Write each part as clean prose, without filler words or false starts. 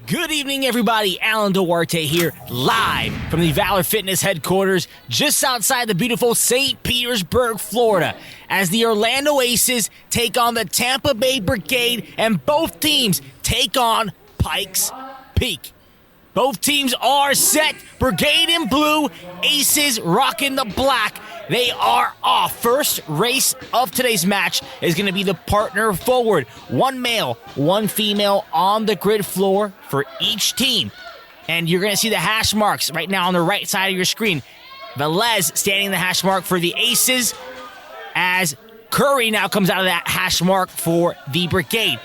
Good evening, everybody. Alan Duarte here, live from the Valor Fitness headquarters, just outside the beautiful St. Petersburg, Florida, as the Orlando Aces take on the Tampa Bay Brigade, and both teams take on Pikes Peak. Both teams are set. Brigade in blue, Aces rocking the black. They are off. First race of today's match is going to be the partner forward. One male, one female on the grid floor for each team. And you're going to see the hash marks right now on the right side of your screen. Velez standing the hash mark for the Aces, as Curry now comes out of that hash mark for the Brigade.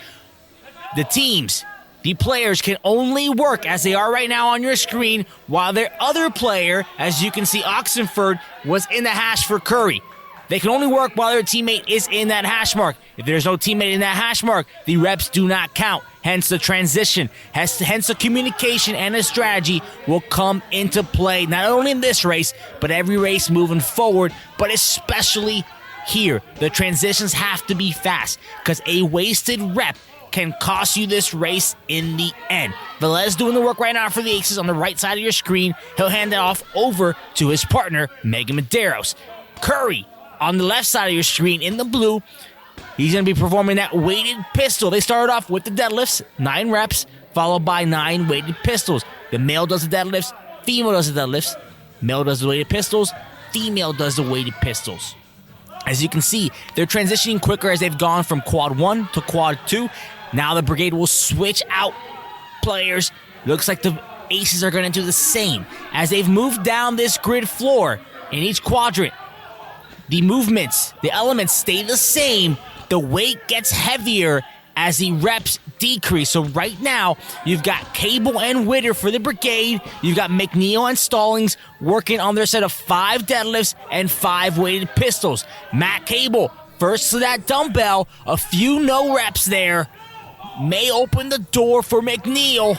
The teams, the players can only work as they are right now on your screen, while their other player, as you can see, Oxenford, was in the hash for Curry. They can only work while their teammate is in that hash mark. If there's no teammate in that hash mark, the reps do not count. Hence the transition, hence the communication and the strategy will come into play, not only in this race, but every race moving forward, but especially here. The transitions have to be fast, because a wasted rep can cost you this race in the end. Velez doing the work right now for the Aces on the right side of your screen. He'll hand it off over to his partner, Megan Medeiros. Curry on the left side of your screen in the blue. He's going to be performing that weighted pistol. They started off with the deadlifts, 9 reps, followed by 9 weighted pistols. The male does the deadlifts, female does the deadlifts, male does the weighted pistols, female does the weighted pistols. As you can see, they're transitioning quicker as they've gone from quad 1 to quad 2. Now the Brigade will switch out players. Looks like the Aces are going to do the same. As they've moved down this grid floor in each quadrant, the movements, the elements stay the same. The weight gets heavier as the reps decrease. So right now, you've got Cable and Witter for the Brigade. You've got McNeil and Stallings working on their set of 5 deadlifts and 5 weighted pistols. Matt Cable, first to that dumbbell, a few no reps there. May open the door for McNeil.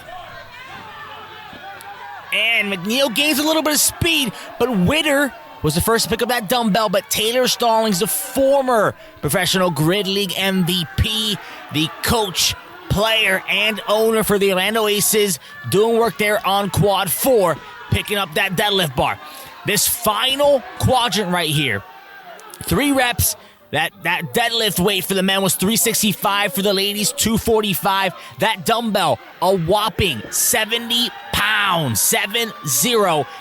And McNeil gains a little bit of speed, but Witter was the first to pick up that dumbbell, but Taylor Stallings, the former professional Grid League MVP, the coach, player, and owner for the Orlando Aces, doing work there on quad 4, picking up that deadlift bar. This final quadrant right here, 3 reps. That deadlift weight for the men was 365, for the ladies 245. That dumbbell, a whopping 70 pounds, 70,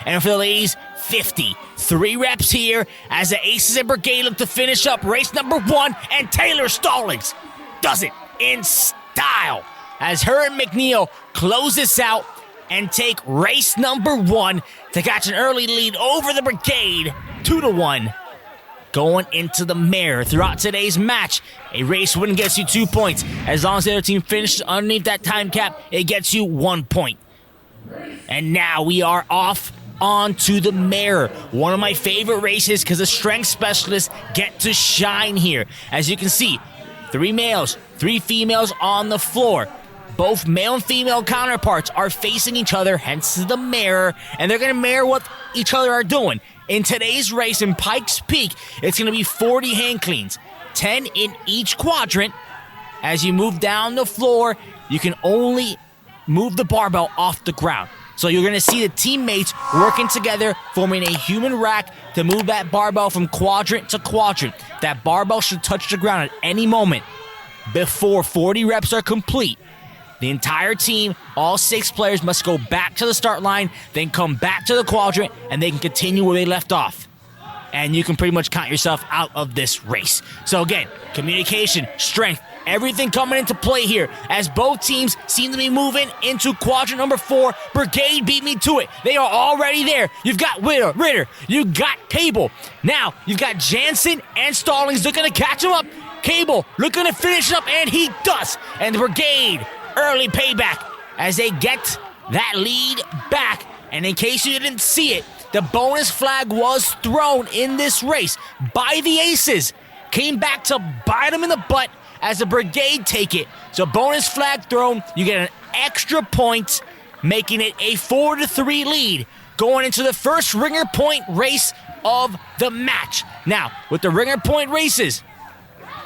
and for the ladies 50. 3 reps here as the Aces and Brigade look to finish up race number 1, and Taylor Stallings does it in style as her and McNeil close this out and take race number 1 to catch an early lead over the Brigade, 2-1. Going into the mare throughout today's match. A race win gets you 2 points. As long as the other team finishes underneath that time cap, it gets you 1 point. And now we are off onto the mare. One of my favorite races because the strength specialists get to shine here. As you can see, 3 males, 3 females on the floor. Both male and female counterparts are facing each other, hence the mirror, and they're going to mirror what each other are doing. In today's race in Pikes Peak, it's going to be 40 hand cleans, 10 in each quadrant. As you move down the floor, you can only move the barbell off the ground. So you're going to see the teammates working together, forming a human rack to move that barbell from quadrant to quadrant. That barbell should touch the ground at any moment before 40 reps are complete. The entire team, all 6 players, must go back to the start line, then come back to the quadrant, and they can continue where they left off. And you can pretty much count yourself out of this race. So again, communication, strength, everything coming into play here as both teams seem to be moving into quadrant number 4. Brigade beat me to it. They are already there. You've got Ritter. You've got Cable. Now, you've got Jansen and Stallings looking to catch him up. Cable looking to finish up, and he does. And the Brigade, early payback as they get that lead back. And in case you didn't see it, the bonus flag was thrown in this race by the Aces. Came back to bite them in the butt as the Brigade take it. So bonus flag thrown, you get an extra point, making it a 4-3 lead going into the first ringer point race of the match. Now, with the ringer point races,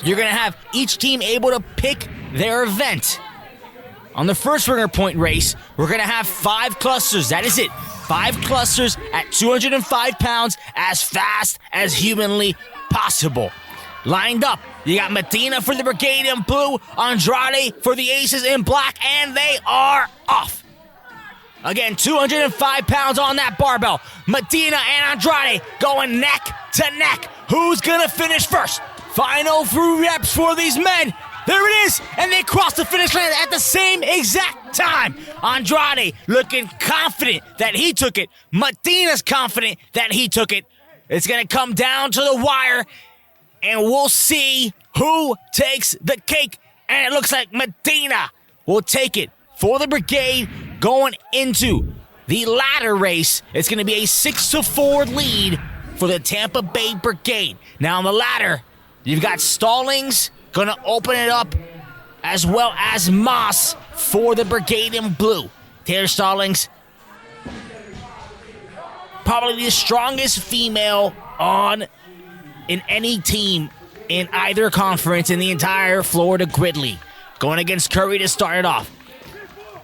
you're going to have each team able to pick their event. On the first ringer point race, we're going to have 5 clusters. That is it. 5 clusters at 205 pounds, as fast as humanly possible. Lined up, you got Medina for the Brigade in blue, Andrade for the Aces in black, and they are off. Again, 205 pounds on that barbell. Medina and Andrade going neck to neck. Who's going to finish first? Final 3 reps for these men. There it is, and they cross the finish line at the same exact time. Andrade looking confident that he took it. Medina's confident that he took it. It's going to come down to the wire, and we'll see who takes the cake. And it looks like Medina will take it for the Brigade going into the ladder race. It's going to be a 6-4 lead for the Tampa Bay Brigade. Now on the ladder, you've got Stallings going to open it up, as well as Moss for the Brigade in blue. Taylor Stallings, probably the strongest female in any team in either conference in the entire Florida Grid League. Going against Curry to start it off.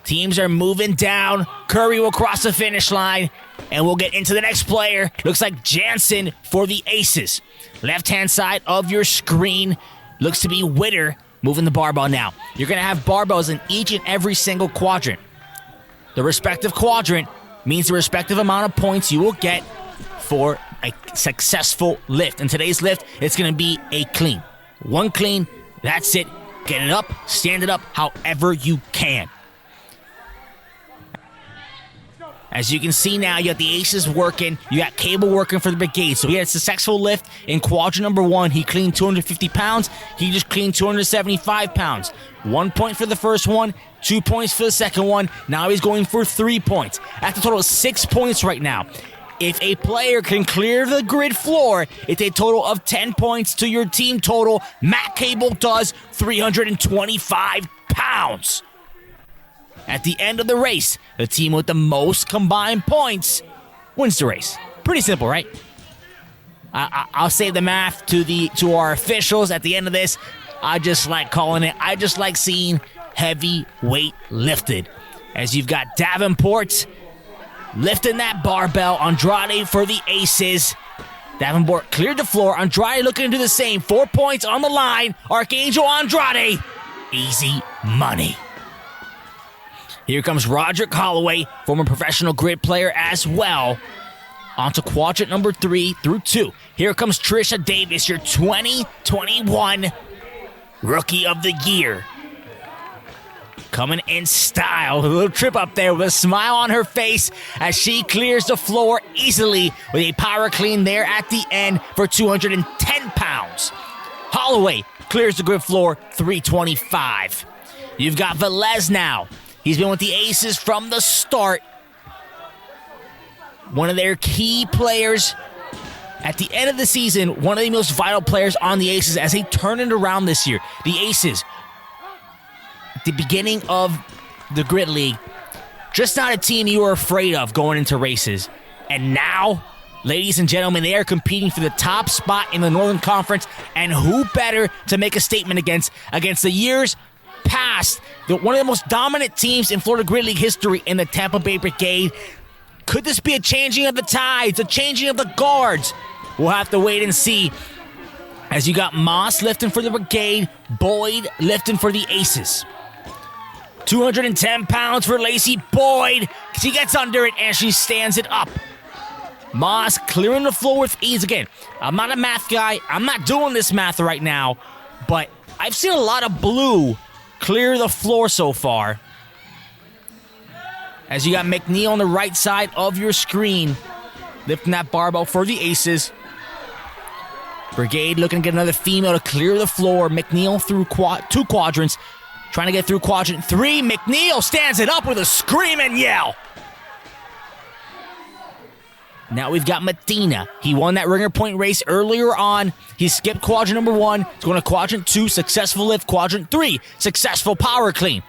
Teams are moving down. Curry will cross the finish line, and we'll get into the next player. Looks like Jansen for the Aces. Left-hand side of your screen looks to be Witter moving the barbell now. You're going to have barbells in each and every single quadrant. The respective quadrant means the respective amount of points you will get for a successful lift. In today's lift, it's going to be a clean. 1 clean, that's it. Get it up, stand it up however you can. As you can see now, you got the Aces working. You got Cable working for the Brigade. So he had a successful lift in quadrant number 1. He cleaned 250 pounds. He just cleaned 275 pounds. 1 point for the first one, 2 points for the second one. Now he's going for 3 points. That's a total of 6 points right now. If a player can clear the grid floor, it's a total of 10 points to your team total. Matt Cable does 325 pounds. At the end of the race, the team with the most combined points wins the race. Pretty simple, right? I'll save the math to our officials at the end of this. I just like calling it. I just like seeing heavyweight lifted. As you've got Davenport lifting that barbell. Andrade for the Aces. Davenport cleared the floor. Andrade looking to do the same. 4 points on the line. Archangel Andrade. Easy money. Here comes Roderick Holloway, former professional grid player as well. On to quadrant number 3 through 2. Here comes Trisha Davis, your 2021 Rookie of the Year. Coming in style, a little trip up there with a smile on her face as she clears the floor easily with a power clean there at the end for 210 pounds. Holloway clears the grid floor, 325. You've got Velez now. He's been with the Aces from the start. One of their key players at the end of the season, one of the most vital players on the Aces as they turn it around this year. The Aces, at the beginning of the Grid League, just not a team you were afraid of going into races. And now, ladies and gentlemen, they are competing for the top spot in the Northern Conference. And who better to make a statement against the years past, one of the most dominant teams in Florida Grid League history in the Tampa Bay Brigade. Could this be a changing of the tides, a changing of the guards? We'll have to wait and see. As you got Moss lifting for the Brigade, Boyd lifting for the Aces. 210 pounds for Lacey Boyd. She gets under it and she stands it up. Moss clearing the floor with ease again. I'm not a math guy. I'm not doing this math right now, but I've seen a lot of blue clear the floor so far. As you got McNeil on the right side of your screen, lifting that barbell for the Aces. Brigade looking to get another female to clear the floor. McNeil through 2 quadrants, trying to get through quadrant 3. McNeil stands it up with a scream and yell. Now we've got Medina. He won that ringer point race earlier on. He skipped quadrant number 1. He's going to quadrant 2, successful lift. Quadrant 3, successful power clean.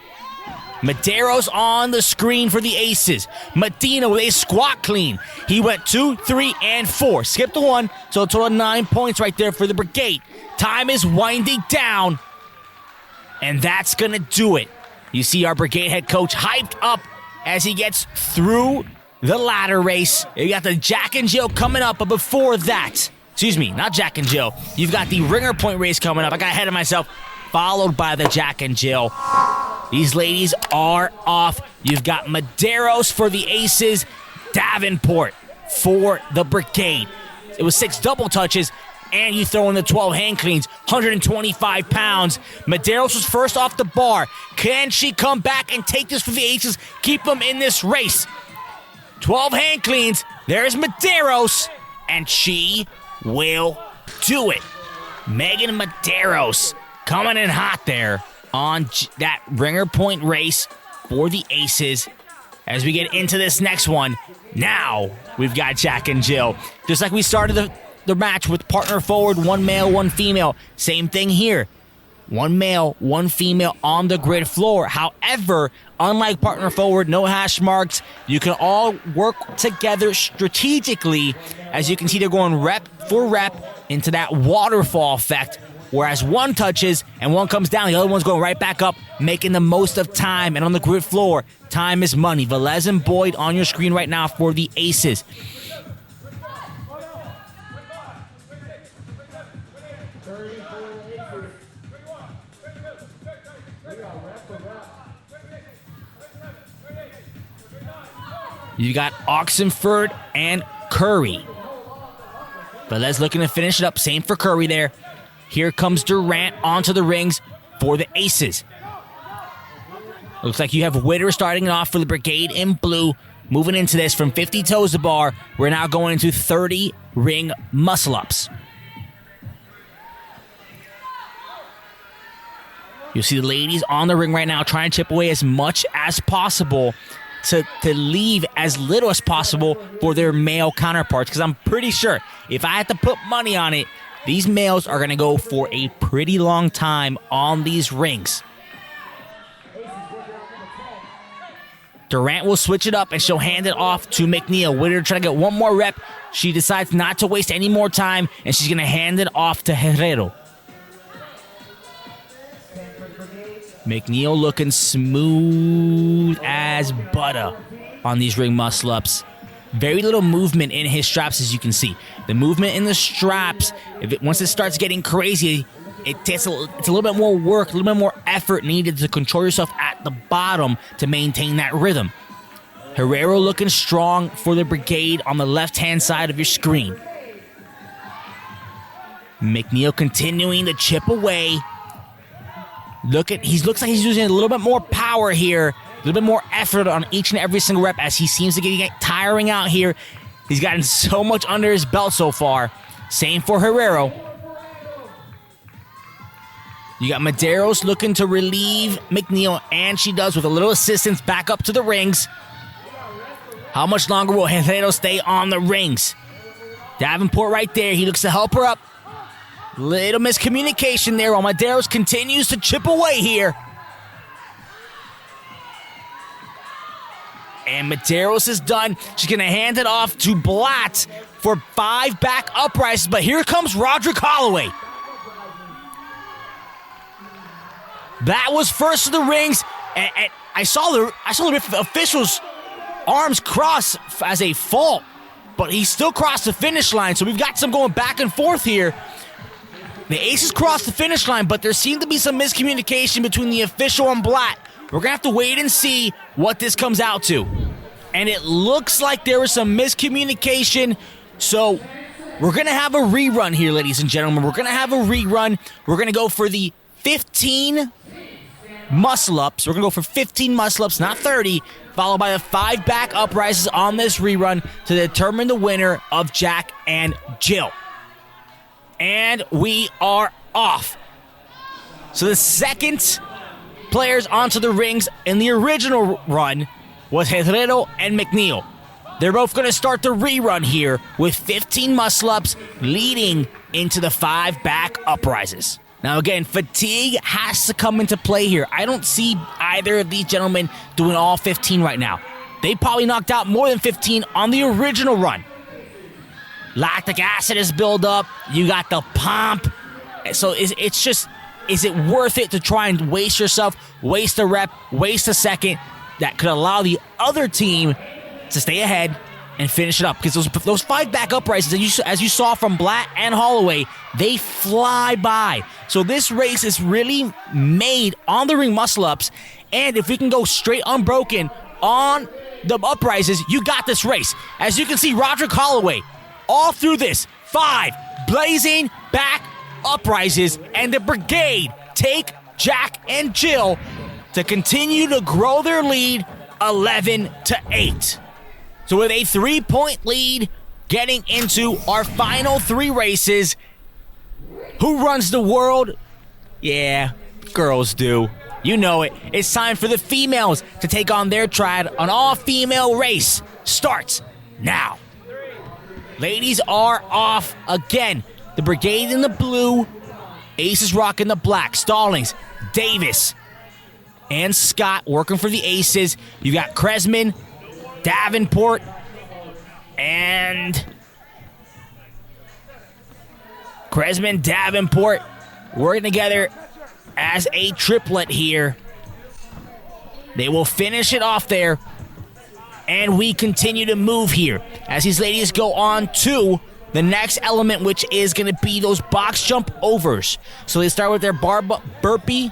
Madero's on the screen for the Aces. Medina with a squat clean. He went 2, 3, and 4. Skipped the 1, so a total of 9 points right there for the Brigade. Time is winding down, and that's going to do it You see our Brigade head coach hyped up as he gets through the ladder race. You got the Jack and Jill coming up, but before that, excuse me, not Jack and Jill, you've got the ringer point race coming up. I got ahead of myself, followed by the Jack and Jill. These ladies are off. You've got Medeiros for the Aces, Davenport for the Brigade. It was 6 double touches, and you throw in the 12 hand cleans, 125 pounds. Medeiros was first off the bar. Can she come back and take this for the Aces, keep them in this race? 12 hand cleans, there's Medeiros, and she will do it. Megan Medeiros coming in hot there on that ringer point race for the Aces. As we get into this next one, now we've got Jack and Jill. Just like we started the match with partner forward, 1 male, 1 female. Same thing here. 1 male, 1 female on the grid floor. However, unlike partner forward, no hash marks. You can all work together strategically. As you can see, they're going rep for rep into that waterfall effect. Whereas one touches and one comes down, the other one's going right back up, making the most of time. And on the grid floor, time is money. Velez and Boyd on your screen right now for the Aces. You got Oxenford and Curry. Velez looking to finish it up. Same for Curry there. Here comes Durant onto the rings for the Aces. Looks like you have Witter starting it off for the Brigade in blue. Moving into this from 50 toes to bar, we're now going into 30 ring muscle-ups. You'll see the ladies on the ring right now trying to chip away as much as possible to leave as little as possible for their male counterparts. Because I'm pretty sure if I had to put money on it, these males are going to go for a pretty long time on these rings. Durant will switch it up and she'll hand it off to McNeil. Witter trying to get one more rep. She decides not to waste any more time and she's going to hand it off to Herrero. McNeil looking smooth as butter on these ring muscle-ups. Very little movement in his straps, as you can see. The movement in the straps, once it starts getting crazy, it's a little bit more work, a little bit more effort needed to control yourself at the bottom to maintain that rhythm. Herrero looking strong for the Brigade on the left-hand side of your screen. McNeil continuing to chip away. Looks like he's using a little bit more power here, a little bit more effort on each and every single rep as he seems to get tiring out here. He's gotten so much under his belt so far. Same for Herrero. You got Medeiros looking to relieve McNeil, and she does with a little assistance back up to the rings. How much longer will Herrero stay on the rings? Davenport right there. He looks to help her up. Little miscommunication there while Medeiros continues to chip away here. And Medeiros is done. She's going to hand it off to Blatt for 5 back uprises. But here comes Roderick Holloway. That was first to the rings. And I saw the official's arms cross as a fault. But he still crossed the finish line. So we've got some going back and forth here. The Aces crossed the finish line, but there seemed to be some miscommunication between the official and Blatt. We're going to have to wait and see what this comes out to. And it looks like there was some miscommunication, so we're going to have a rerun here, ladies and gentlemen. We're going to have a rerun. We're going to go for the 15 muscle-ups. We're going to go for 15 muscle-ups, not 30, followed by the 5 back uprises on this rerun to determine the winner of Jack and Jill. And we are off. So the second players onto the rings in the original run was Herrero and McNeil. They're both going to start the rerun here with 15 muscle-ups leading into the 5 back uprises. Now again, fatigue has to come into play here. I don't see either of these gentlemen doing all 15 right now. They probably knocked out more than 15 on the original run. Lactic acid is built up. You got the pomp. So it's just is it worth it to try and waste yourself, waste a rep, waste a second that could allow the other team to stay ahead and finish it up? Because those 5 back uprises, as you saw from Blatt and Holloway, they fly by. So this race is really made on the ring muscle-ups, and if we can go straight unbroken on the uprises, you got this race. As you can see, Roderick Holloway, all through this, 5 blazing back uprises, and the Brigade take Jack and Jill to continue to grow their lead 11-8. So with a 3-point lead getting into our final 3 races, who runs the world? Yeah, girls do. You know it. It's time for the females to take on their triad. An all-female race starts now. Ladies are off again. The Brigade in the blue, Aces rocking the black. Stallings, Davis, and Scott working for the Aces. You got Kresman, Davenport, and Davenport working together as a triplet here. They will finish it off there, and we continue to move here as these ladies go on to the next element, which is going to be those box jump overs. So they start with their burpee.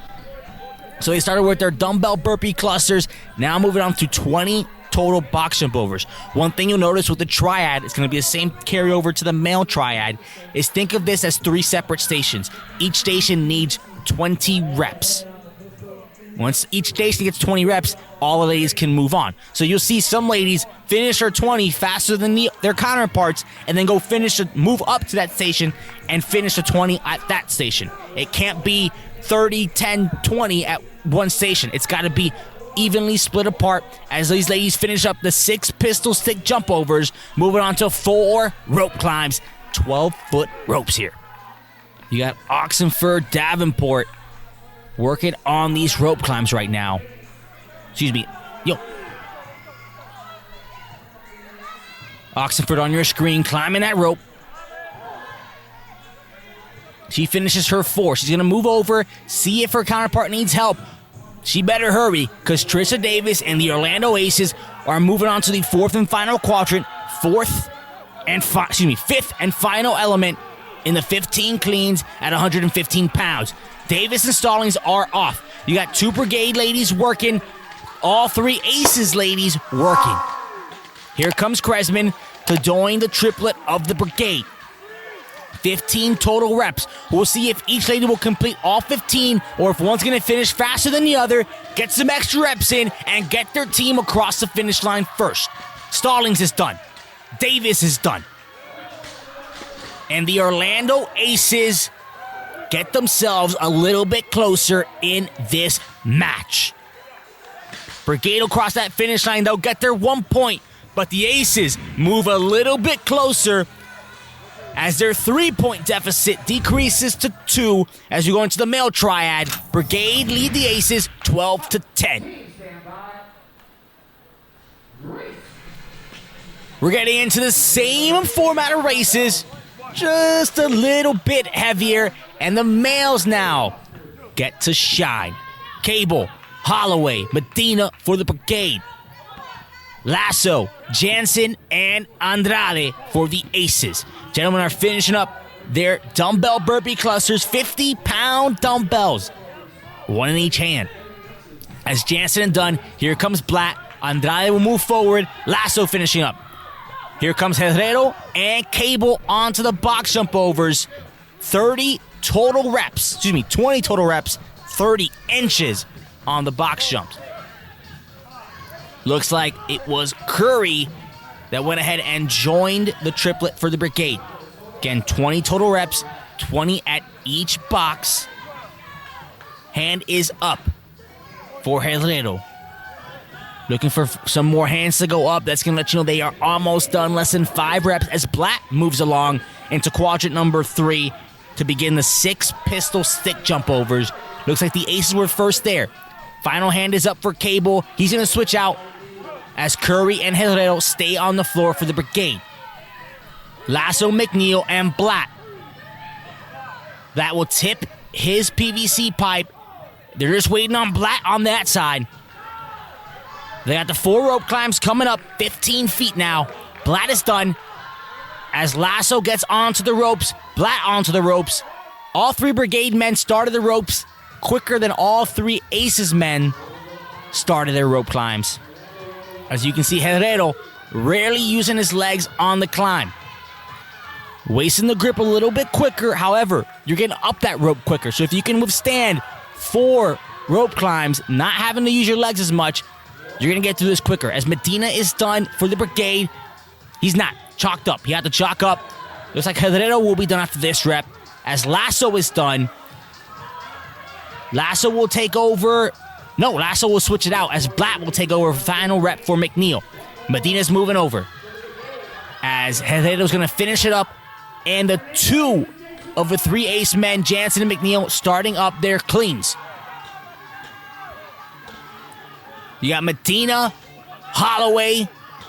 So they started with their dumbbell burpee clusters. Now moving on to 20 total box jump overs. One thing you'll notice with the triad, it's going to be the same carryover to the male triad, is think of this as 3 separate stations. Each station needs 20 reps. Once each station gets 20 reps, all the ladies can move on. So you'll see some ladies finish their 20 faster than their counterparts, and then go move up to that station and finish the 20 at that station. It can't be 30, 10, 20 at one station. It's got to be evenly split apart as these ladies finish up the 6 pistol stick jump overs, moving on to 4 rope climbs, 12-foot ropes here. You got Oxenford, Davenport working on these rope climbs right now. Excuse me. Oxenford on your screen, climbing that rope. She finishes her 4. She's going to move over, see if her counterpart needs help. She better hurry, because Trisha Davis and the Orlando Aces are moving on to the 4th and final quadrant, 5th and final element in the 15 cleans at 115 pounds. Davis and Stallings are off. You got 2 Brigade ladies working, all 3 Aces ladies working. Here comes Kresman to join the triplet of the Brigade. 15 total reps. We'll see if each lady will complete all 15, or if one's going to finish faster than the other, get some extra reps in, and get their team across the finish line first. Stallings is done. Davis is done. And the Orlando Aces get themselves a little bit closer in this match. Brigade will cross that finish line. They'll get their 1 point, but the Aces move a little bit closer as their 3-point deficit decreases to 2 as we go into the male triad. Brigade lead the Aces 12-10. We're getting into the same format of races, just a little bit heavier, and the males now get to shine. Cable, Holloway, Medina for the Brigade. Lasso, Jansen, and Andrade for the Aces. Gentlemen are finishing up their dumbbell burpee clusters, 50-pound dumbbells, 1 in each hand. As Jansen and done, here comes Blatt. Andrade will move forward. Lasso finishing up. Here comes Herrero and Cable onto the box jump overs. 20 total reps, 30 inches on the box jumps. Looks like it was Curry that went ahead and joined the triplet for the Brigade. Again, 20 total reps, 20 at each box. Hand is up for Herrero. Looking for some more hands to go up. That's going to let you know they are almost done. Less than 5 reps as Blatt moves along into quadrant number 3 to begin the 6 pistol stick jump overs. Looks like the Aces were first there. Final hand is up for Cable. He's going to switch out as Curry and Herrero stay on the floor for the Brigade. Lasso, McNeil, and Blatt. That will tip his PVC pipe. They're just waiting on Blatt on that side. They got the 4 rope climbs coming up, 15 feet now. Blatt is done. As Lasso gets onto the ropes, Blatt onto the ropes. All 3 Brigade men started the ropes quicker than all 3 Aces men started their rope climbs. As you can see, Herrero rarely using his legs on the climb. Wasting the grip a little bit quicker, however, you're getting up that rope quicker. So if you can withstand 4 rope climbs, not having to use your legs as much, you're going to get through this quicker. As Medina is done for the Brigade, he's not chalked up. He had to chalk up. Looks like Herrero will be done after this rep. As Lasso is done, Lasso will take over. No, Lasso will switch it out as Blatt will take over final rep for McNeil. Medina's moving over. As Herrero's going to finish it up. And the 2 of the 3 ace men, Jansen and McNeil, starting up their cleans. You got Medina, Holloway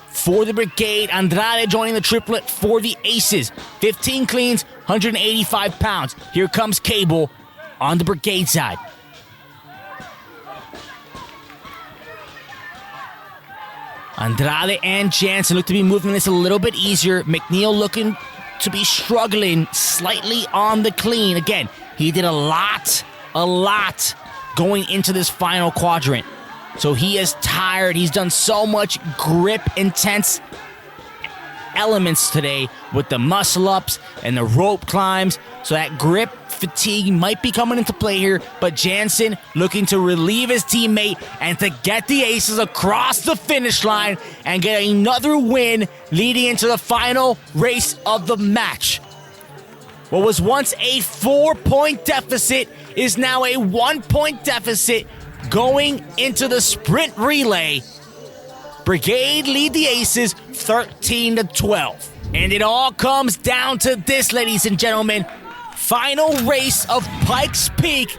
for the Brigade, Andrade joining the triplet for the Aces. 15 cleans, 185 pounds. Here comes Cable on the Brigade side. Andrade and Jansen look to be moving this a little bit easier. McNeil looking to be struggling slightly on the clean. Again, he did a lot going into this final quadrant. So he is tired. He's done so much grip intense elements today with the muscle ups and the rope climbs. So that grip fatigue might be coming into play here, but Jansen looking to relieve his teammate and to get the Aces across the finish line and get another win leading into the final race of the match. What was once a 4-point deficit is now a 1-point deficit going into the sprint relay. Brigade lead the Aces 13-12. And it all comes down to this, ladies and gentlemen. Final race of Pikes Peak.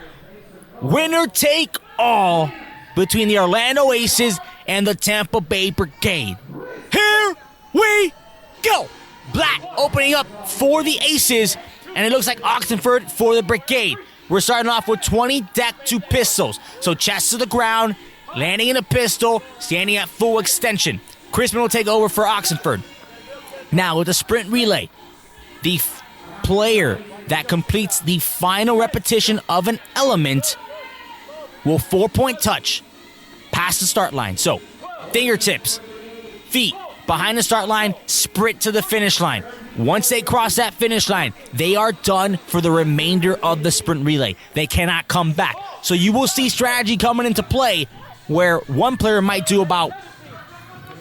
Winner take all between the Orlando Aces and the Tampa Bay Brigade. Here we go. Blatt opening up for the Aces, and it looks like Oxenford for the Brigade. We're starting off with 20 deck to pistols. So chest to the ground, landing in a pistol, standing at full extension. Crispin will take over for Oxenford. Now with the sprint relay, the player that completes the final repetition of an element will 4-point touch past the start line. So fingertips, feet behind the start line, sprint to the finish line. Once they cross that finish line, they are done for the remainder of the sprint relay. They cannot come back. So you will see strategy coming into play where one player might do about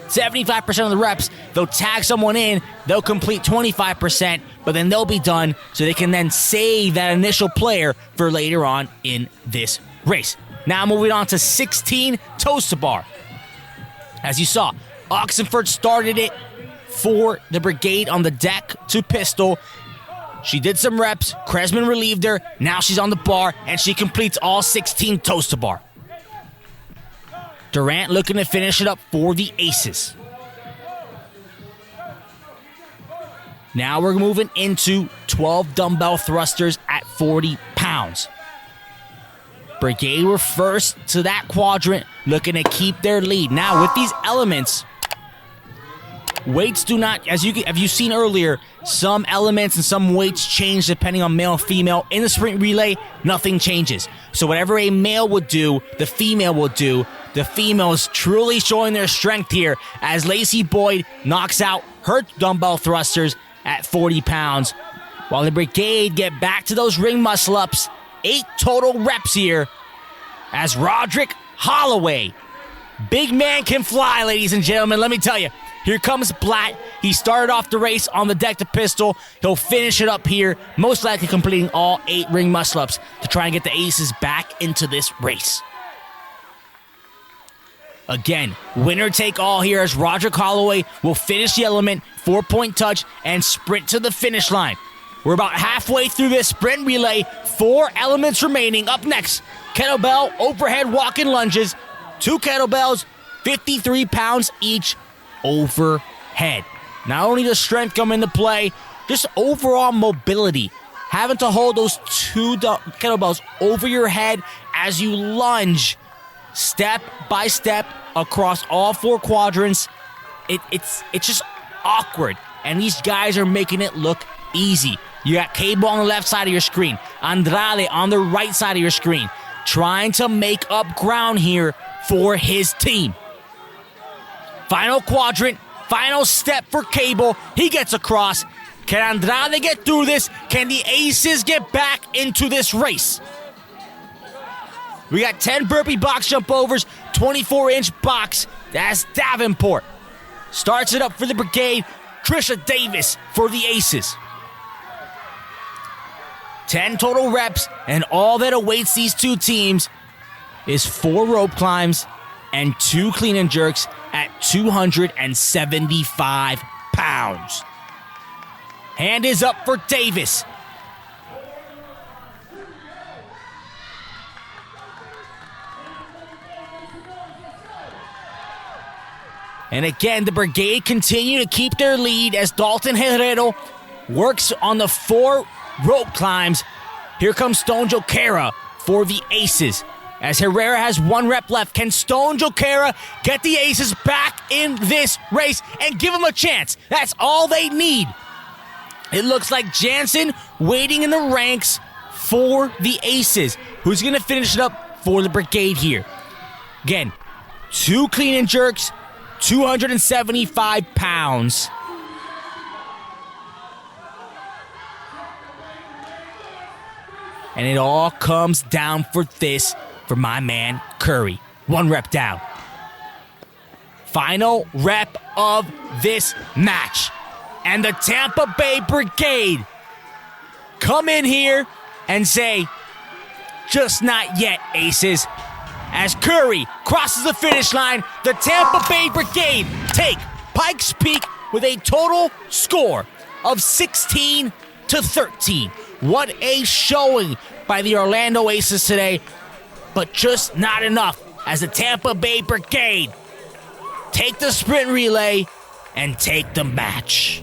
75% of the reps. They'll tag someone in, they'll complete 25%, but then they'll be done so they can then save that initial player for later on in this race. Now moving on to 16 toes to bar. As you saw, Oxenford started it for the Brigade on the deck to pistol. She did some reps. Kresman relieved her. Now she's on the bar, and she completes all 16 toes to bar. Durant looking to finish it up for the Aces. Now we're moving into 12 dumbbell thrusters at 40 pounds. Brigade were first to that quadrant, looking to keep their lead. Now with these elements, weights do not, as you've seen earlier, some elements and some weights change depending on male or female. In the sprint relay, nothing changes. So whatever a male would do, the female will do. The female is truly showing their strength here as Lacey Boyd knocks out her dumbbell thrusters at 40 pounds. While the Brigade get back to those ring muscle ups. 8 total reps here as Roderick Holloway. Big man can fly, ladies and gentlemen. Let me tell you. Here comes Blatt. He started off the race on the deck to pistol. He'll finish it up here, most likely completing all 8 ring muscle-ups to try and get the Aces back into this race. Again, winner take all here as Roderick Holloway will finish the element, 4-point touch, and sprint to the finish line. We're about halfway through this sprint relay. 4 elements remaining. Up next, kettlebell overhead walk-in lunges. 2 kettlebells, 53 pounds each overhead. Not only does strength come into play, just overall mobility. having to hold those two kettlebells over your head as you lunge step by step across all four quadrants. It's just awkward, and these guys are making it look easy. You got Cable on the left side of your screen, Andrade on the right side of your screen, trying to make up ground here for his team. Final quadrant, final step for Cable. He gets across. Can Andrade get through this? Can the Aces get back into this race? We got 10 burpee box jump overs, 24-inch box. That's Davenport. Starts it up for the Brigade. Trisha Davis for the Aces. 10 total reps, and all that awaits these two teams is 4 rope climbs and 2 clean and jerks at 275 pounds. Hand is up for Davis. And again, the Brigade continue to keep their lead as Dalton Herrero works on the 4 rope climbs. Here comes Stone Jokera for the Aces. As Herrera has 1 rep left, can Stone Jokera get the Aces back in this race and give them a chance? That's all they need. It looks like Jansen waiting in the ranks for the Aces. Who's going to finish it up for the Brigade here? Again, 2 clean and jerks, 275 pounds. And it all comes down for this for my man Curry. 1 rep down. Final rep of this match. And the Tampa Bay Brigade come in here and say, just not yet, Aces. As Curry crosses the finish line, the Tampa Bay Brigade take Pikes Peak with a total score of 16-13. What a showing by the Orlando Aces today, but just not enough as the Tampa Bay Brigade take the sprint relay and take the match.